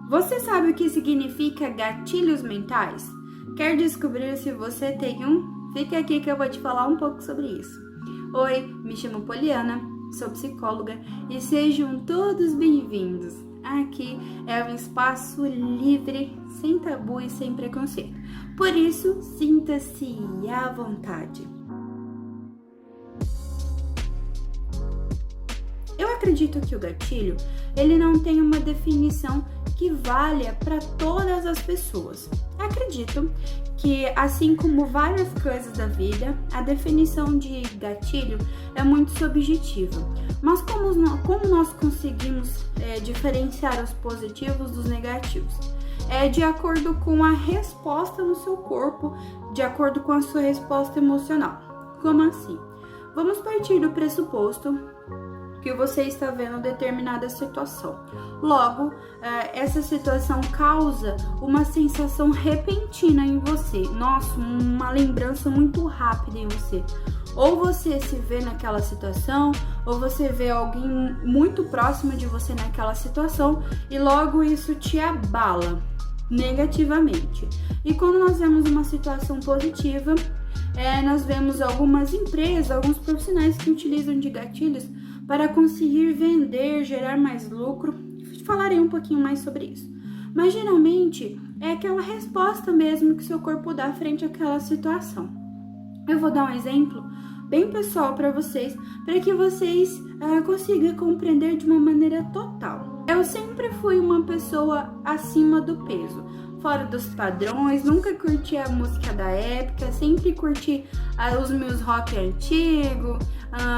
Você sabe o que significa gatilhos mentais? Quer descobrir se você tem um? Fica aqui que eu vou te falar um pouco sobre isso. Oi, me chamo Poliana, sou psicóloga e sejam todos bem-vindos. Aqui é um espaço livre, sem tabu e sem preconceito. Por isso, sinta-se à vontade. Eu acredito que o gatilho, ele não tem uma definição que valha para todas as pessoas. Acredito que, assim como várias coisas da vida, a definição de gatilho é muito subjetiva. Mas como nós conseguimos diferenciar os positivos dos negativos? É de acordo com a resposta no seu corpo, de acordo com a sua resposta emocional. Como assim? Vamos partir do pressuposto que você está vendo determinada situação. Logo, essa situação causa uma sensação repentina em você. Nossa, uma lembrança muito rápida em você. Ou você se vê naquela situação, ou você vê alguém muito próximo de você naquela situação e logo isso te abala negativamente. E quando nós vemos uma situação positiva, nós vemos algumas empresas, alguns profissionais que utilizam de gatilhos para conseguir vender, gerar mais lucro. Falarei um pouquinho mais sobre isso. Mas geralmente é aquela resposta mesmo que seu corpo dá frente àquela situação. Eu vou dar um exemplo bem pessoal para vocês, para que vocês consigam compreender de uma maneira total. Eu sempre fui uma pessoa acima do peso, fora dos padrões, nunca curti a música da época, sempre curti os meus rock antigos,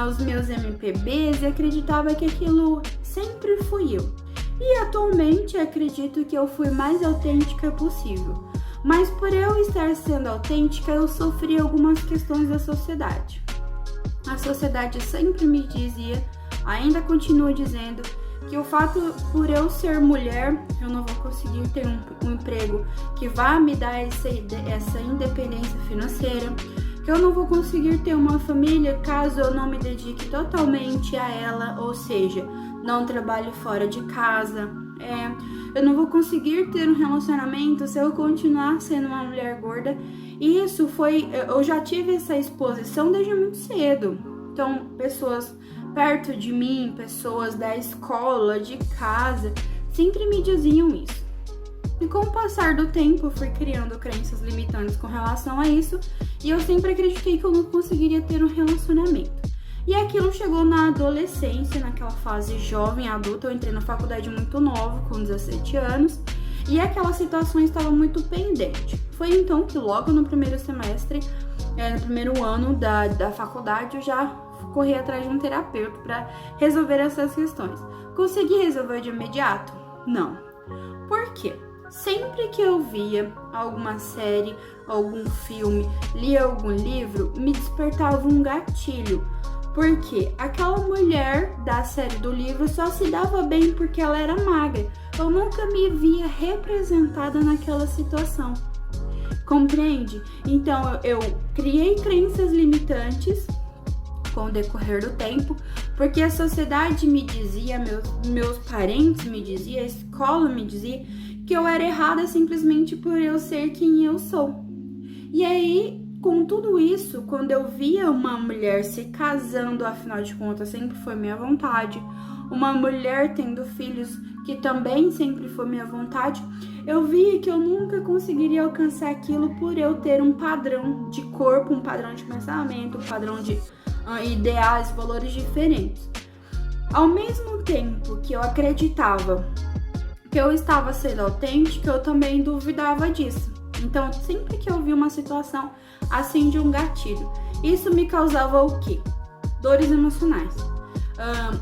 os meus MPBs e acreditava que aquilo sempre fui eu. E atualmente acredito que eu fui mais autêntica possível. Mas por eu estar sendo autêntica, eu sofri algumas questões da sociedade. A sociedade sempre me dizia, ainda continua dizendo, que o fato por eu ser mulher, eu não vou conseguir ter um emprego que vá me dar essa independência financeira, que eu não vou conseguir ter uma família caso eu não me dedique totalmente a ela, ou seja, não trabalhe fora de casa. Eu não vou conseguir ter um relacionamento se eu continuar sendo uma mulher gorda. E isso eu já tive essa exposição desde muito cedo. Então, pessoas perto de mim, pessoas da escola, de casa, sempre me diziam isso. E com o passar do tempo, eu fui criando crenças limitantes com relação a isso, e eu sempre acreditei que eu não conseguiria ter um relacionamento. E aquilo chegou na adolescência, naquela fase jovem, adulta. Eu entrei na faculdade muito nova, com 17 anos, e aquela situação estava muito pendente. Foi então que logo no primeiro semestre, no primeiro ano da faculdade, eu já corri atrás de um terapeuta para resolver essas questões. Consegui resolver de imediato? Não. Por quê? Sempre que eu via alguma série, algum filme, lia algum livro, me despertava um gatilho. Porque aquela mulher da série do livro só se dava bem porque ela era magra. Eu nunca me via representada naquela situação. Compreende? Então eu criei crenças limitantes com o decorrer do tempo, porque a sociedade me dizia, meus parentes me diziam, a escola me dizia que eu era errada simplesmente por eu ser quem eu sou. E aí, com tudo isso, quando eu via uma mulher se casando, afinal de contas sempre foi minha vontade, uma mulher tendo filhos, que também sempre foi minha vontade, eu via que eu nunca conseguiria alcançar aquilo por eu ter um padrão de corpo, um padrão de pensamento, um padrão de ideais, valores diferentes. Ao mesmo tempo que eu acreditava que eu estava sendo autêntica, eu também duvidava disso. Então, sempre que eu vi uma situação assim de um gatilho, isso me causava o quê? Dores emocionais,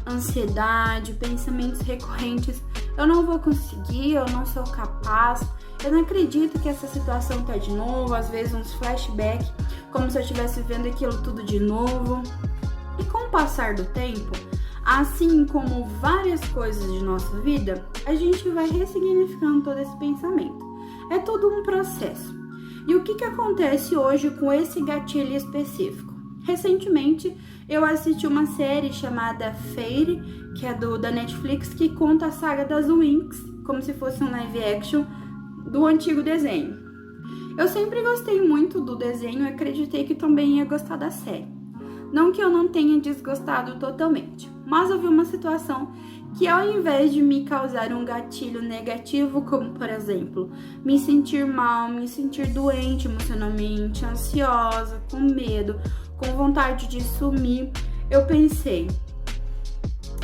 ansiedade, pensamentos recorrentes. Eu não vou conseguir, eu não sou capaz, eu não acredito que essa situação tá de novo, às vezes uns flashbacks, como se eu estivesse vendo aquilo tudo de novo. E com o passar do tempo, assim como várias coisas de nossa vida, a gente vai ressignificando todo esse pensamento. É todo um processo. E o que acontece hoje com esse gatilho específico? Recentemente, eu assisti uma série chamada Fate, que é da Netflix, que conta a saga das Winx, como se fosse um live action do antigo desenho. Eu sempre gostei muito do desenho e acreditei que também ia gostar da série. Não que eu não tenha desgostado totalmente, mas houve uma situação que, ao invés de me causar um gatilho negativo, como por exemplo, me sentir mal, me sentir doente emocionalmente, ansiosa, com medo, com vontade de sumir, eu pensei,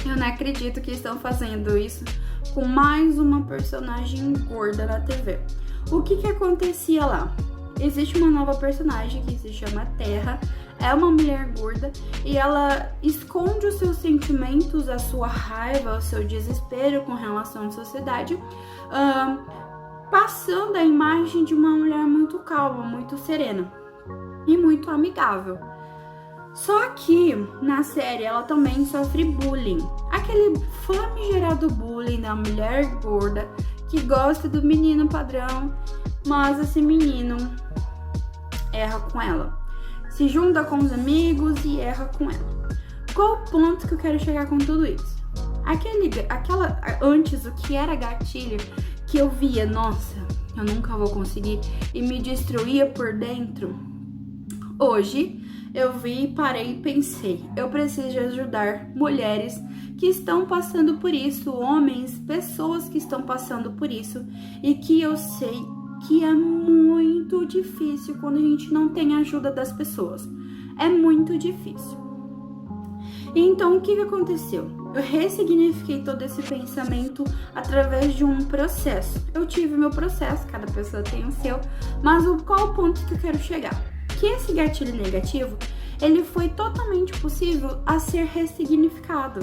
eu não acredito que estão fazendo isso com mais uma personagem gorda na TV. O que acontecia lá? Existe uma nova personagem que se chama Terra, é uma mulher gorda e ela esconde os seus sentimentos, a sua raiva, o seu desespero com relação à sociedade, passando a imagem de uma mulher muito calma, muito serena e muito amigável. Só que na série ela também sofre bullying, aquele famigerado bullying da mulher gorda que gosta do menino padrão, mas esse menino erra com ela, se junta com os amigos e erra com ela. Qual o ponto que eu quero chegar com tudo isso? Antes, o que era gatilho, que eu via, nossa, eu nunca vou conseguir, e me destruía por dentro. Hoje, eu vi, parei e pensei, eu preciso ajudar mulheres que estão passando por isso, homens, pessoas que estão passando por isso, e que eu sei que é muito difícil quando a gente não tem a ajuda das pessoas. É muito difícil. Então, o que aconteceu? Eu ressignifiquei todo esse pensamento através de um processo. Eu tive meu processo, cada pessoa tem o seu, mas qual o ponto que eu quero chegar? Que esse gatilho negativo, ele foi totalmente possível a ser ressignificado.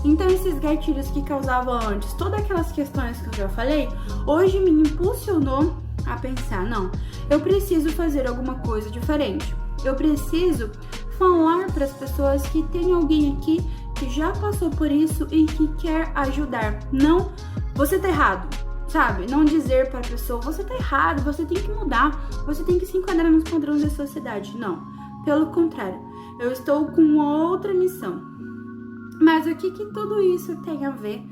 Então, esses gatilhos que causavam antes todas aquelas questões que eu já falei, hoje me impulsionou a pensar, não, eu preciso fazer alguma coisa diferente. Eu preciso falar para as pessoas que tem alguém aqui que já passou por isso e que quer ajudar. Não, você tá errado, sabe? Não dizer para a pessoa, você tá errado, você tem que mudar, você tem que se enquadrar nos padrões da sociedade. Não, pelo contrário, eu estou com outra missão. Mas o que tudo isso tem a ver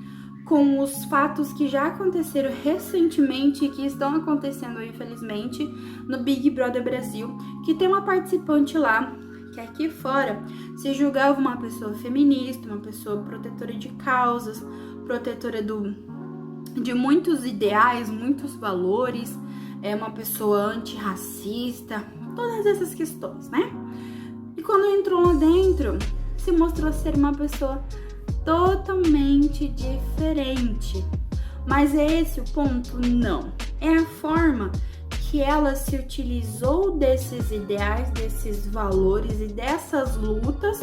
com os fatos que já aconteceram recentemente e que estão acontecendo, infelizmente, no Big Brother Brasil, que tem uma participante lá que aqui fora se julgava uma pessoa feminista, uma pessoa protetora de causas, protetora de muitos ideais, muitos valores, uma pessoa antirracista, todas essas questões, né? E quando entrou lá dentro, se mostrou ser uma pessoa totalmente diferente. Mas é esse o ponto? Não. É a forma que ela se utilizou desses ideais, desses valores e dessas lutas,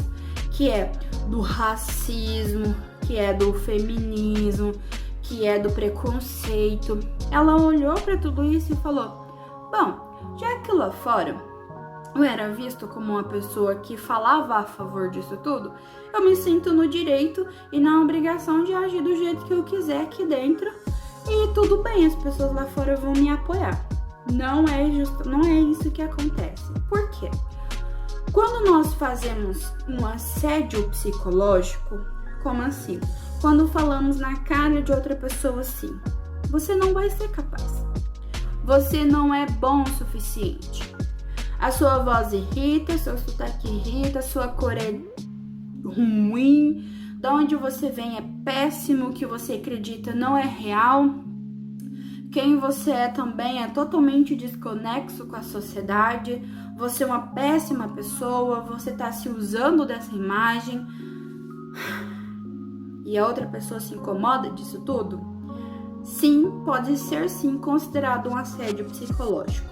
que é do racismo, que é do feminismo, que é do preconceito. Ela olhou para tudo isso e falou, bom, já que lá fora eu era visto como uma pessoa que falava a favor disso tudo, eu me sinto no direito e na obrigação de agir do jeito que eu quiser aqui dentro e tudo bem, as pessoas lá fora vão me apoiar. Não é isso que acontece. Por quê? Quando nós fazemos um assédio psicológico, como assim? Quando falamos na cara de outra pessoa assim, você não vai ser capaz. Você não é bom o suficiente. A sua voz irrita, seu sotaque irrita, sua cor é ruim, da onde você vem é péssimo, o que você acredita não é real, quem você é também é totalmente desconexo com a sociedade, você é uma péssima pessoa, você está se usando dessa imagem e a outra pessoa se incomoda disso tudo? Sim, pode ser sim considerado um assédio psicológico.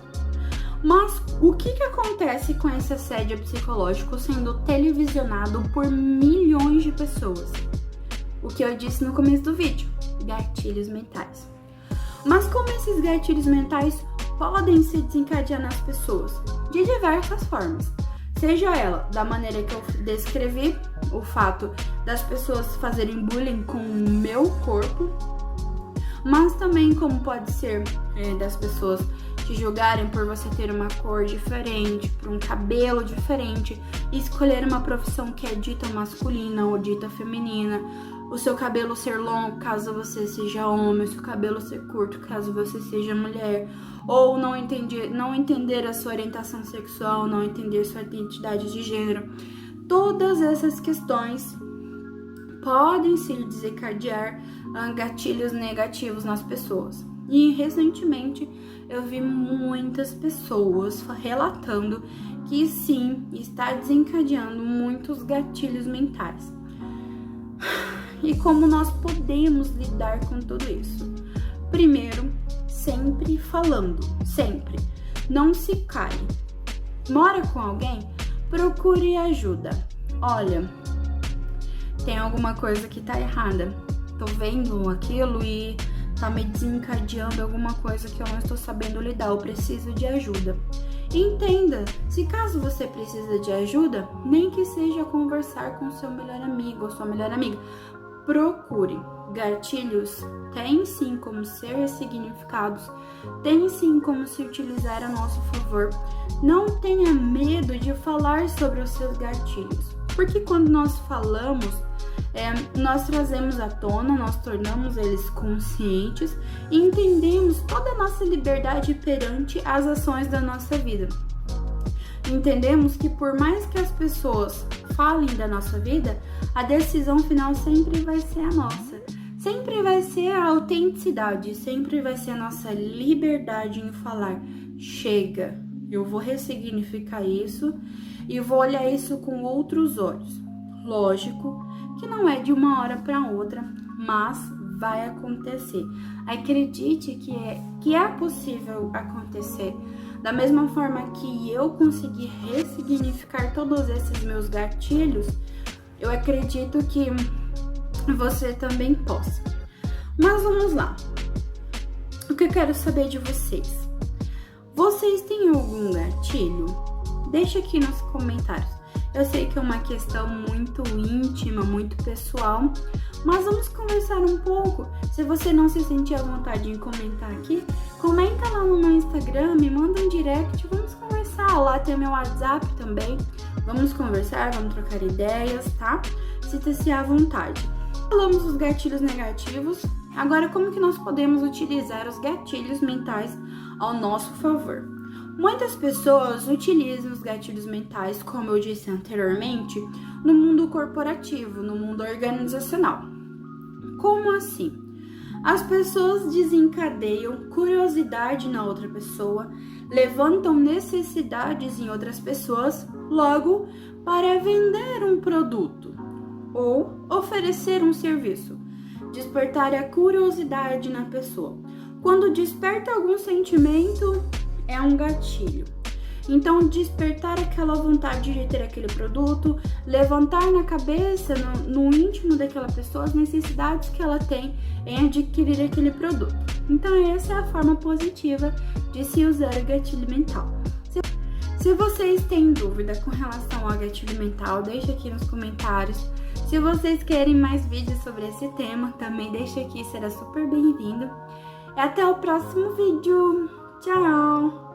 Mas o que acontece com esse assédio psicológico sendo televisionado por milhões de pessoas? O que eu disse no começo do vídeo, gatilhos mentais. Mas como esses gatilhos mentais podem se desencadear nas pessoas? De diversas formas. Seja ela da maneira que eu descrevi, o fato das pessoas fazerem bullying com o meu corpo, mas também como pode ser das pessoas te julgarem por você ter uma cor diferente, por um cabelo diferente, e escolher uma profissão que é dita masculina ou dita feminina, o seu cabelo ser longo caso você seja homem, o seu cabelo ser curto caso você seja mulher, ou não entender a sua orientação sexual, não entender sua identidade de gênero. Todas essas questões podem sim desencadear gatilhos negativos nas pessoas. E recentemente eu vi muitas pessoas relatando que sim, está desencadeando muitos gatilhos mentais. E como nós podemos lidar com tudo isso? Primeiro, sempre falando, sempre. Não se cale. Mora com alguém? Procure ajuda. Olha, tem alguma coisa que tá errada. Tô vendo aquilo e tá me desencadeando alguma coisa que eu não estou sabendo lidar. Eu preciso de ajuda. Entenda, se caso você precisa de ajuda, nem que seja conversar com seu melhor amigo ou sua melhor amiga. Procure. Gatilhos têm sim como ser ressignificados, têm sim como se utilizar a nosso favor. Não tenha medo de falar sobre os seus gatilhos, porque quando nós falamos, nós trazemos à tona, nós tornamos eles conscientes e entendemos toda a nossa liberdade perante as ações da nossa vida. Entendemos que por mais que as pessoas falem da nossa vida, a decisão final sempre vai ser a nossa. Sempre vai ser a autenticidade, sempre vai ser a nossa liberdade em falar. Chega, eu vou ressignificar isso e vou olhar isso com outros olhos. Lógico que não é de uma hora para outra, mas vai acontecer. Acredite que é possível acontecer. Da mesma forma que eu consegui ressignificar todos esses meus gatilhos, eu acredito que você também possa. Mas vamos lá. O que eu quero saber de vocês? Vocês têm algum gatilho? Deixa aqui nos comentários. Eu sei que é uma questão muito íntima, muito pessoal, mas vamos conversar um pouco. Se você não se sentir à vontade em comentar aqui, comenta lá no meu Instagram, me manda um direct, vamos conversar. Lá tem meu WhatsApp também. Vamos conversar, vamos trocar ideias, tá? Sinta-se à vontade. Falamos dos gatilhos negativos. Agora, como que nós podemos utilizar os gatilhos mentais ao nosso favor? Muitas pessoas utilizam os gatilhos mentais, como eu disse anteriormente, no mundo corporativo, no mundo organizacional. Como assim? As pessoas desencadeiam curiosidade na outra pessoa, levantam necessidades em outras pessoas, logo para vender um produto ou oferecer um serviço. Despertar a curiosidade na pessoa. Quando desperta algum sentimento, é um gatilho. Então, despertar aquela vontade de ter aquele produto, levantar na cabeça, no íntimo daquela pessoa, as necessidades que ela tem em adquirir aquele produto. Então, essa é a forma positiva de se usar o gatilho mental. Se vocês têm dúvida com relação ao gatilho mental, deixa aqui nos comentários. Se vocês querem mais vídeos sobre esse tema, também deixa aqui, será super bem-vindo. E até o próximo vídeo. Tchau!